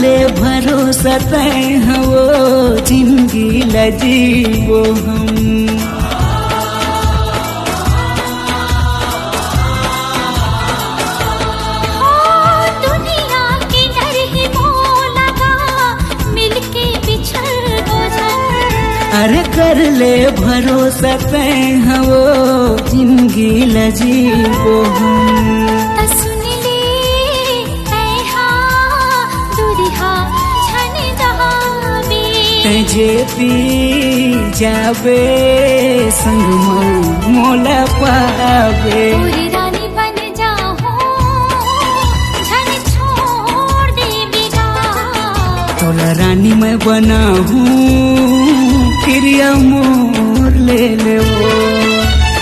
ले भरोसा तय हो जिंदगी लजीबो हम। दुनिया के डर ही लगा मिलके बिछड़ हो जाए। अरे कर ले भरोसा तय हो जिंदगी लजीबो हम। जे पी जाबे संग मोला पावे। पूरी रानी बन जाओ झन छोड़ दे बिना। तोला रानी मैं बना हूँ क्रिया मोर ले ले वो।